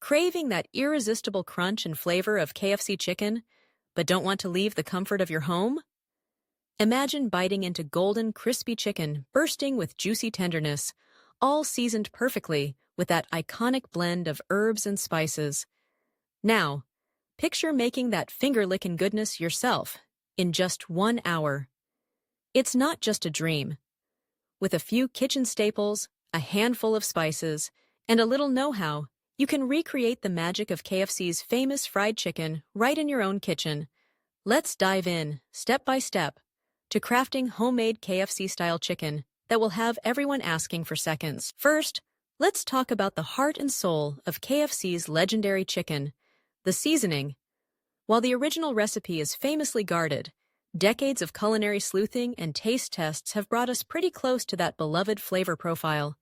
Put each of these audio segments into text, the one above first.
Craving that irresistible crunch and flavor of KFC chicken, but don't want to leave the comfort of your home? Imagine biting into golden, crispy chicken bursting with juicy tenderness, all seasoned perfectly with that iconic blend of herbs and spices. Now, picture making that finger-licking goodness yourself in just 1 hour. It's not just a dream. With a few kitchen staples, a handful of spices, and a little know-how, you can recreate the magic of KFC's famous fried chicken right in your own kitchen. Let's dive in, step by step, to crafting homemade KFC-style chicken that will have everyone asking for seconds. First, let's talk about the heart and soul of KFC's legendary chicken, the seasoning. While the original recipe is famously guarded, decades of culinary sleuthing and taste tests have brought us pretty close to that beloved flavor profile.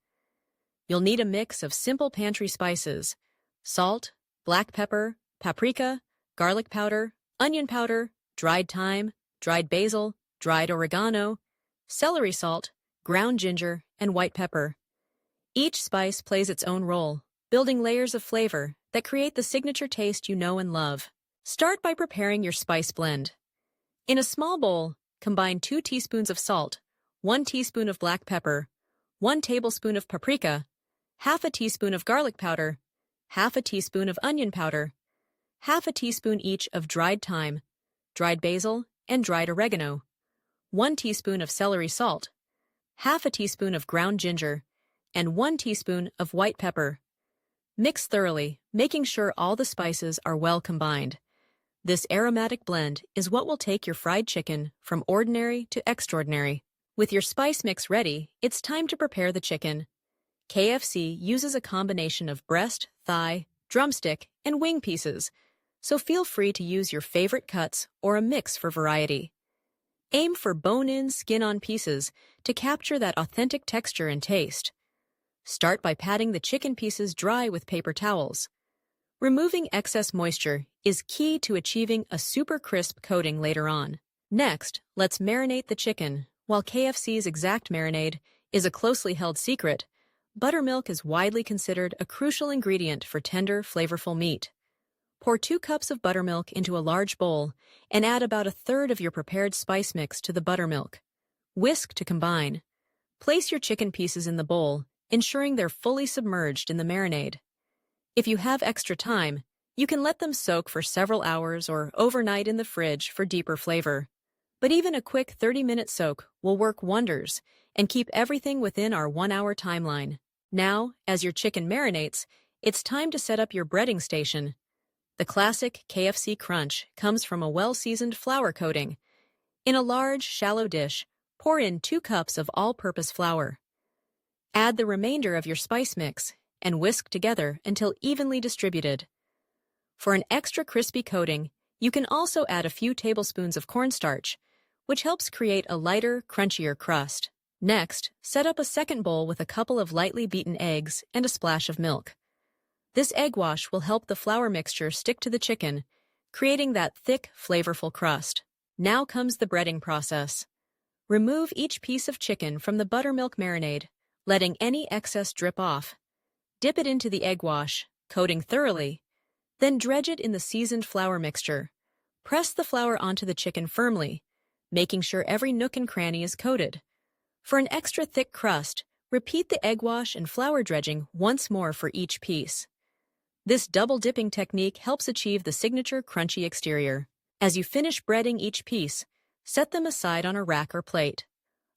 You'll need a mix of simple pantry spices: salt, black pepper, paprika, garlic powder, onion powder, dried thyme, dried basil, dried oregano, celery salt, ground ginger, and white pepper. Each spice plays its own role, building layers of flavor that create the signature taste you know and love. Start by preparing your spice blend. In a small bowl, combine 2 teaspoons of salt, 1 teaspoon of black pepper, 1 tablespoon of paprika, half a teaspoon of garlic powder, half a teaspoon of onion powder, half a teaspoon each of dried thyme, dried basil, and dried oregano, 1 teaspoon of celery salt, half a teaspoon of ground ginger, and 1 teaspoon of white pepper. Mix thoroughly, making sure all the spices are well combined. This aromatic blend is what will take your fried chicken from ordinary to extraordinary. With your spice mix ready, it's time to prepare the chicken. KFC uses a combination of breast, thigh, drumstick, and wing pieces, so feel free to use your favorite cuts or a mix for variety. Aim for bone-in, skin-on pieces to capture that authentic texture and taste. Start by patting the chicken pieces dry with paper towels. Removing excess moisture is key to achieving a super crisp coating later on. Next, let's marinate the chicken. While KFC's exact marinade is a closely held secret, buttermilk is widely considered a crucial ingredient for tender, flavorful meat. Pour 2 cups of buttermilk into a large bowl and add about 1/3 of your prepared spice mix to the buttermilk. Whisk to combine. Place your chicken pieces in the bowl, ensuring they're fully submerged in the marinade. If you have extra time, you can let them soak for several hours or overnight in the fridge for deeper flavor. But even a quick 30-minute soak will work wonders and keep everything within our 1-hour timeline. Now, as your chicken marinates, it's time to set up your breading station. The classic KFC crunch comes from a well-seasoned flour coating. In a large, shallow dish, pour in 2 cups of all-purpose flour. Add the remainder of your spice mix and whisk together until evenly distributed. For an extra crispy coating, you can also add a few tablespoons of cornstarch, which helps create a lighter, crunchier crust. Next, set up a second bowl with a couple of lightly beaten eggs and a splash of milk. This egg wash will help the flour mixture stick to the chicken, creating that thick, flavorful crust. Now comes the breading process. Remove each piece of chicken from the buttermilk marinade, letting any excess drip off. Dip it into the egg wash, coating thoroughly. Then dredge it in the seasoned flour mixture. Press the flour onto the chicken firmly, making sure every nook and cranny is coated. For an extra thick crust, repeat the egg wash and flour dredging once more for each piece. This double dipping technique helps achieve the signature crunchy exterior. As you finish breading each piece, set them aside on a rack or plate.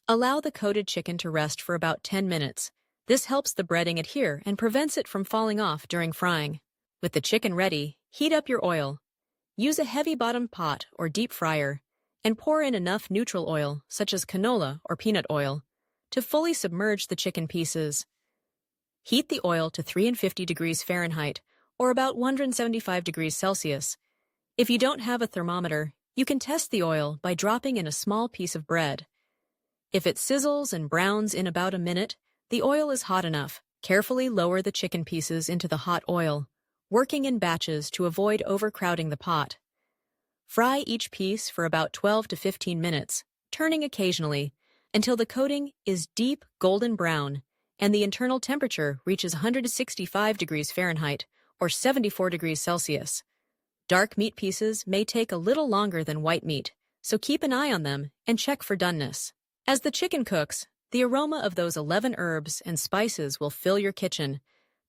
Allow the coated chicken to rest for about 10 minutes. This helps the breading adhere and prevents it from falling off during frying. With the chicken ready, heat up your oil. Use a heavy-bottomed pot or deep fryer, and pour in enough neutral oil, such as canola or peanut oil, to fully submerge the chicken pieces. Heat the oil to 350 degrees Fahrenheit, or about 175 degrees Celsius. If you don't have a thermometer, you can test the oil by dropping in a small piece of bread. If it sizzles and browns in about a minute, the oil is hot enough. Carefully lower the chicken pieces into the hot oil, working in batches to avoid overcrowding the pot. Fry each piece for about 12 to 15 minutes, turning occasionally, until the coating is deep golden brown and the internal temperature reaches 165 degrees Fahrenheit or 74 degrees Celsius. Dark meat pieces may take a little longer than white meat, so keep an eye on them and check for doneness. As the chicken cooks, the aroma of those 11 herbs and spices will fill your kitchen,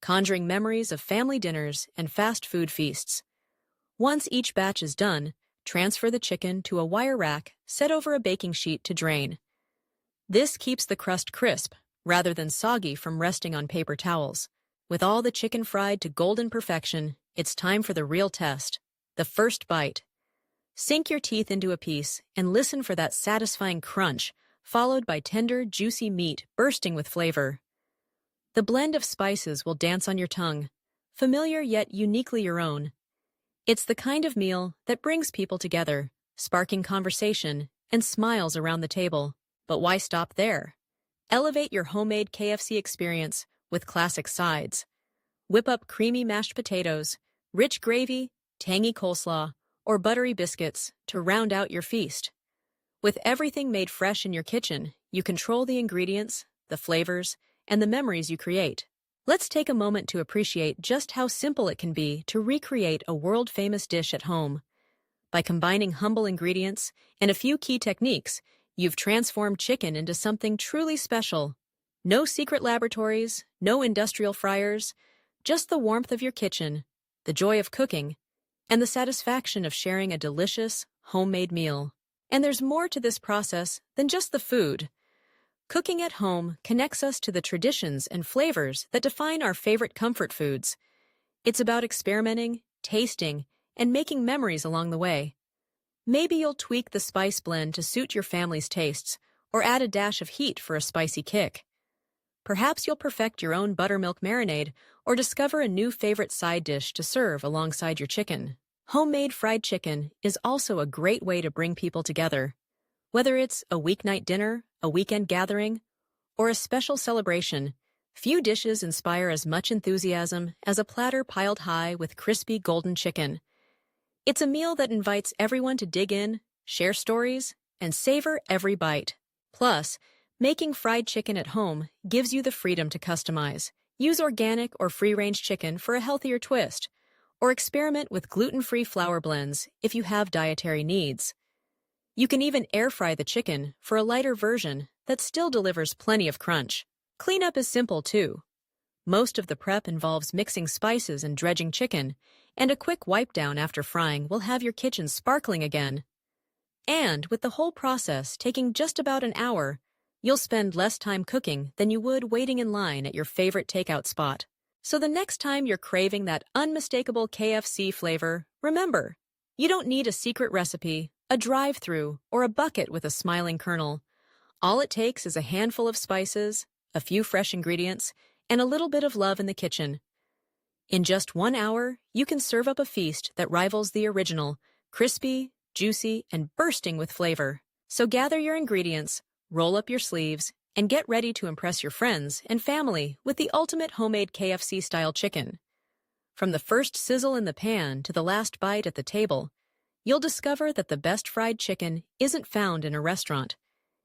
conjuring memories of family dinners and fast food feasts. Once each batch is done, transfer the chicken to a wire rack set over a baking sheet to drain. This keeps the crust crisp rather than soggy from resting on paper towels. With all the chicken fried to golden perfection, it's time for the real test, the first bite. Sink your teeth into a piece and listen for that satisfying crunch, followed by tender, juicy meat bursting with flavor. The blend of spices will dance on your tongue, familiar yet uniquely your own. It's the kind of meal that brings people together, sparking conversation and smiles around the table. But why stop there? Elevate your homemade KFC experience with classic sides. Whip up creamy mashed potatoes, rich gravy, tangy coleslaw, or buttery biscuits to round out your feast. With everything made fresh in your kitchen, you control the ingredients, the flavors, and the memories you create. Let's take a moment to appreciate just how simple it can be to recreate a world-famous dish at home. By combining humble ingredients and a few key techniques, you've transformed chicken into something truly special. No secret laboratories, no industrial fryers, just the warmth of your kitchen, the joy of cooking, and the satisfaction of sharing a delicious, homemade meal. And there's more to this process than just the food. Cooking at home connects us to the traditions and flavors that define our favorite comfort foods. It's about experimenting, tasting, and making memories along the way. Maybe you'll tweak the spice blend to suit your family's tastes, or add a dash of heat for a spicy kick. Perhaps you'll perfect your own buttermilk marinade, or discover a new favorite side dish to serve alongside your chicken. Homemade fried chicken is also a great way to bring people together. Whether it's a weeknight dinner, a weekend gathering, or a special celebration, few dishes inspire as much enthusiasm as a platter piled high with crispy golden chicken. It's a meal that invites everyone to dig in, share stories, and savor every bite. Plus, making fried chicken at home gives you the freedom to customize. Use organic or free-range chicken for a healthier twist, or experiment with gluten-free flour blends if you have dietary needs. You can even air-fry the chicken for a lighter version that still delivers plenty of crunch. Cleanup is simple, too. Most of the prep involves mixing spices and dredging chicken, and a quick wipe-down after frying will have your kitchen sparkling again. And with the whole process taking just about an hour, you'll spend less time cooking than you would waiting in line at your favorite takeout spot. So the next time you're craving that unmistakable KFC flavor, remember, you don't need a secret recipe, a drive-through, or a bucket with a smiling colonel. All it takes is a handful of spices, a few fresh ingredients, and a little bit of love in the kitchen. In just 1 hour, you can serve up a feast that rivals the original, crispy, juicy, and bursting with flavor. So gather your ingredients, roll up your sleeves, and get ready to impress your friends and family with the ultimate homemade KFC-style chicken. From the first sizzle in the pan to the last bite at the table, you'll discover that the best fried chicken isn't found in a restaurant.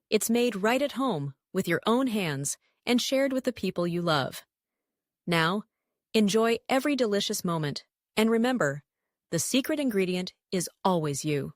It's made right at home, with your own hands, and shared with the people you love. Now, enjoy every delicious moment, and remember, the secret ingredient is always you.